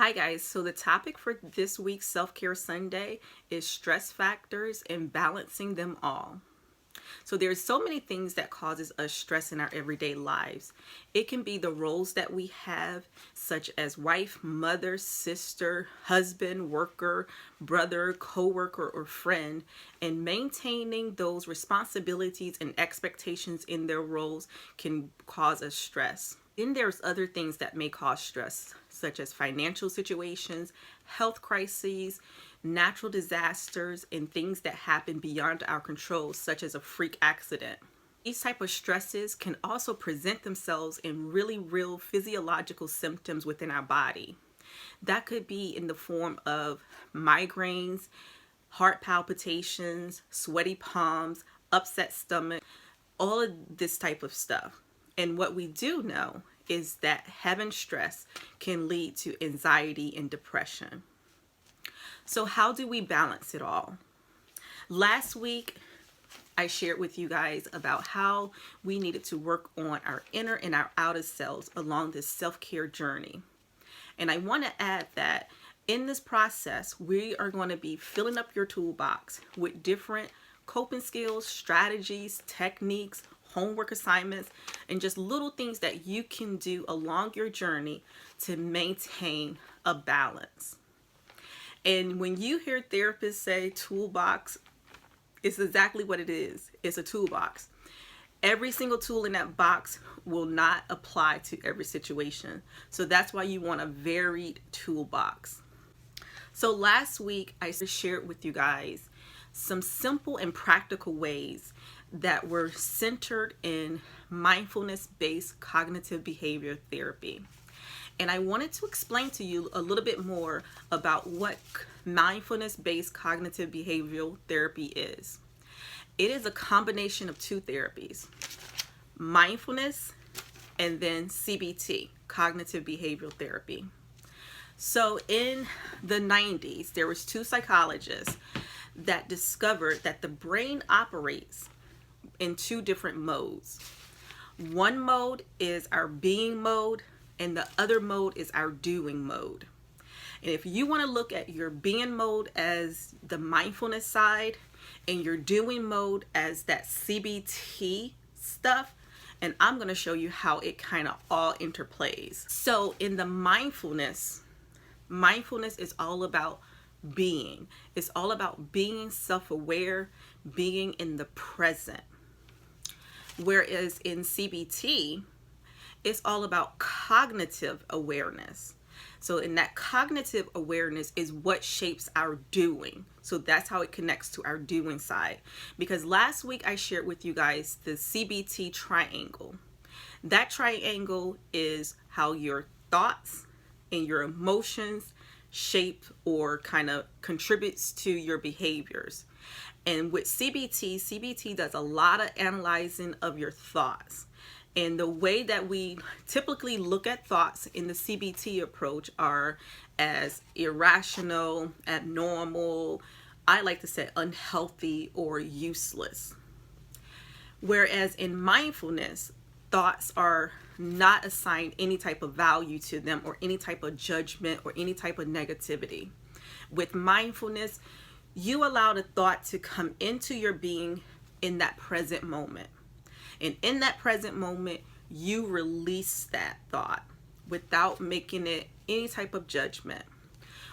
Hi guys, so the topic for this week's Self-Care Sunday is stress factors and balancing them all. So there's so many things that causes us stress in our everyday lives. It can be the roles that we have, such as wife, mother, sister, husband, worker, brother, co-worker, or friend, and maintaining those responsibilities and expectations in their roles can cause us stress. Then there's other things that may cause stress, such as financial situations, health crises, natural disasters, and things that happen beyond our control, such as a freak accident. These type of stresses can also present themselves in really real physiological symptoms within our body. That could be in the form of migraines, heart palpitations, sweaty palms, upset stomach, all of this type of stuff. And what we do know is that having stress can lead to anxiety and depression. So how do we balance it all? Last week, I shared with you guys about how we needed to work on our inner and our outer selves along this self-care journey. And I want to add that in this process, we are going to be filling up your toolbox with different coping skills, strategies, techniques, homework assignments, and just little things that you can do along your journey to maintain a balance. And when you hear therapists say toolbox, it's exactly what it is. It's a toolbox. Every single tool in that box will not apply to every situation. So that's why you want a varied toolbox. So last week, I shared with you guys some simple and practical ways that were centered in mindfulness-based cognitive behavior therapy. And I wanted to explain to you a little bit more about what mindfulness-based cognitive behavioral therapy is. It is a combination of two therapies, mindfulness and then CBT, cognitive behavioral therapy. So in the 90s, there was two psychologists that discovered that the brain operates in two different modes. One mode is our being mode, and the other mode is our doing mode. And if you want to look at your being mode as the mindfulness side and your doing mode as that CBT stuff, and I'm going to show you how it kind of all interplays. So in the mindfulness is all about being. It's all about being self-aware, being in the present. Whereas in CBT, it's all about cognitive awareness. So in that cognitive awareness is what shapes our doing. So that's how it connects to our doing side. Because last week I shared with you guys the CBT triangle. That triangle is how your thoughts and your emotions shape or kind of contributes to your behaviors. And with CBT does a lot of analyzing of your thoughts. And the way that we typically look at thoughts in the CBT approach are as irrational, abnormal, I like to say unhealthy or useless. Whereas in mindfulness, thoughts are not assigned any type of value to them or any type of judgment or any type of negativity. With mindfulness, you allow the thought to come into your being in that present moment. And in that present moment, you release that thought without making it any type of judgment.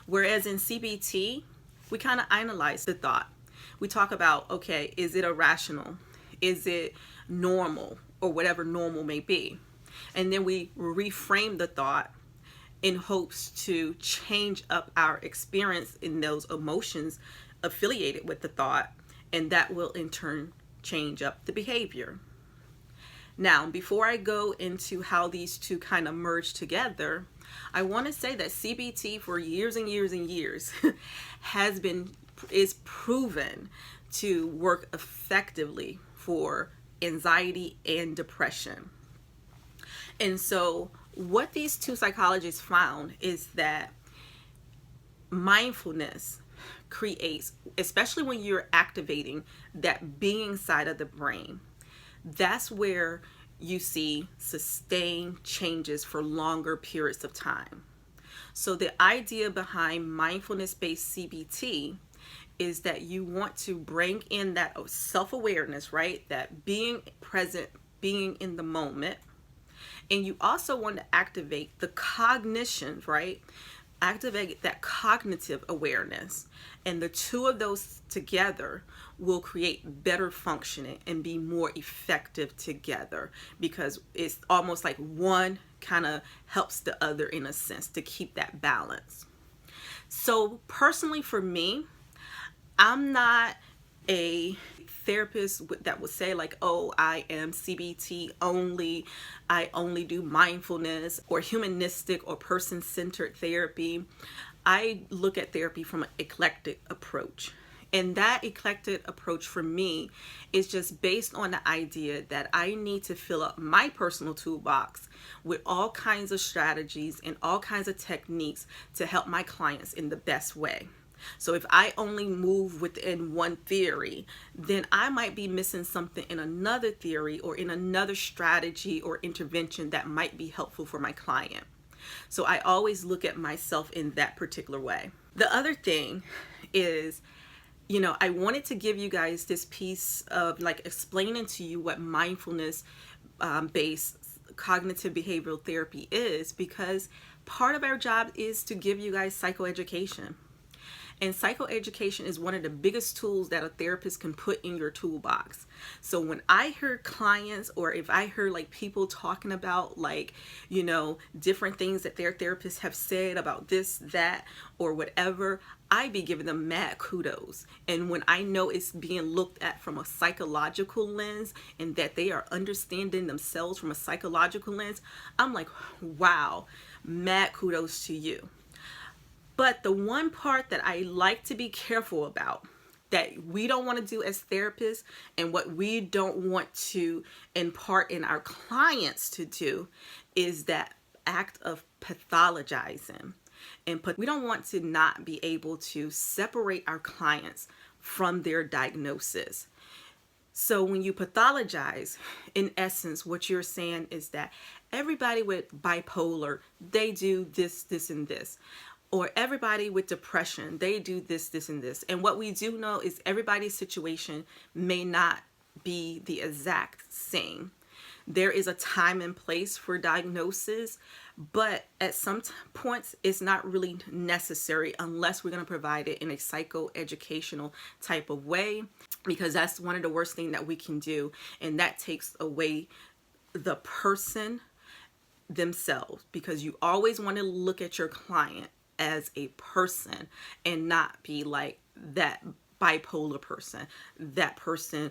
Whereas in CBT, we kind of analyze the thought. We talk about, okay, is it irrational? Is it normal? Or whatever normal may be. And then we reframe the thought in hopes to change up our experience in those emotions affiliated with the thought, and that will in turn change up the behavior. Now, before I go into how these two kind of merge together, I want to say that CBT for years and years and years is proven to work effectively for anxiety and depression. And so what these two psychologists found is that mindfulness creates, especially when you're activating that being side of the brain, that's where you see sustained changes for longer periods of time. So the idea behind mindfulness-based CBT is that you want to bring in that self-awareness, right? That being present, being in the moment. And you also want to activate the cognition, right? Activate that cognitive awareness. And the two of those together will create better functioning and be more effective together, because it's almost like one kind of helps the other in a sense to keep that balance. So personally for me, I'm not a therapist that would say like, oh, I am CBT only, I only do mindfulness or humanistic or person-centered therapy. I look at therapy from an eclectic approach. And that eclectic approach for me is just based on the idea that I need to fill up my personal toolbox with all kinds of strategies and all kinds of techniques to help my clients in the best way. So if I only move within one theory, then I might be missing something in another theory or in another strategy or intervention that might be helpful for my client. So I always look at myself in that particular way. The other thing is, I wanted to give you guys this piece of like explaining to you what mindfulness based cognitive behavioral therapy is, because part of our job is to give you guys psychoeducation. And psychoeducation is one of the biggest tools that a therapist can put in your toolbox. So when I hear clients, or if I hear like people talking about like, different things that their therapists have said about this, that, or whatever, I be giving them mad kudos. And when I know it's being looked at from a psychological lens and that they are understanding themselves from a psychological lens, I'm like, wow, mad kudos to you. But the one part that I like to be careful about, that we don't want to do as therapists, and what we don't want to impart in our clients to do, is that act of pathologizing. And we don't want to not be able to separate our clients from their diagnosis. So when you pathologize, in essence, what you're saying is that everybody with bipolar, they do this, this, and this. Or everybody with depression, they do this, this, and this. And what we do know is everybody's situation may not be the exact same. There is a time and place for diagnosis, but at some points it's not really necessary unless we're going to provide it in a psychoeducational type of way, because that's one of the worst things that we can do, and that takes away the person themselves, because you always want to look at your client as a person and not be like that bipolar person, that person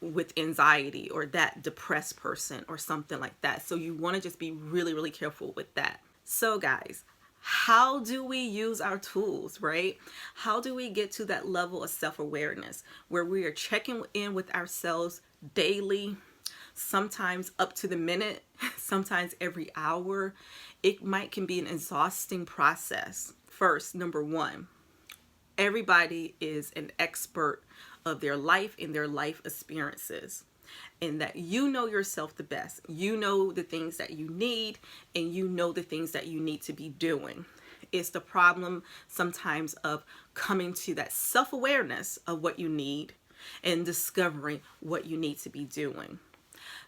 with anxiety, or that depressed person or something like that. So you want to just be really, really careful with that. So guys, how do we use our tools, right? How do we get to that level of self-awareness where we are checking in with ourselves daily, sometimes up to the minute, sometimes every hour? It can be an exhausting process. First, number one, everybody is an expert of their life and their life experiences, and that you know yourself the best. You know the things that you need, and you know the things that you need to be doing. It's the problem sometimes of coming to that self-awareness of what you need and discovering what you need to be doing.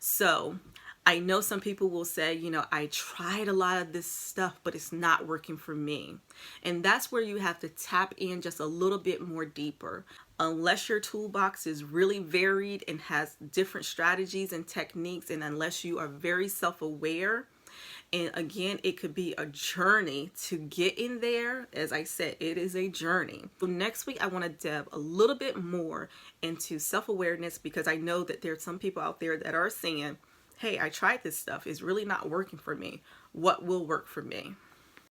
So I know some people will say, I tried a lot of this stuff, but it's not working for me. And that's where you have to tap in just a little bit more deeper. Unless your toolbox is really varied and has different strategies and techniques, and unless you are very self-aware, and again, it could be a journey to get in there. As I said, it is a journey. So next week, I want to delve a little bit more into self-awareness, because I know that there's some people out there that are saying, hey, I tried this stuff. It's really not working for me. What will work for me?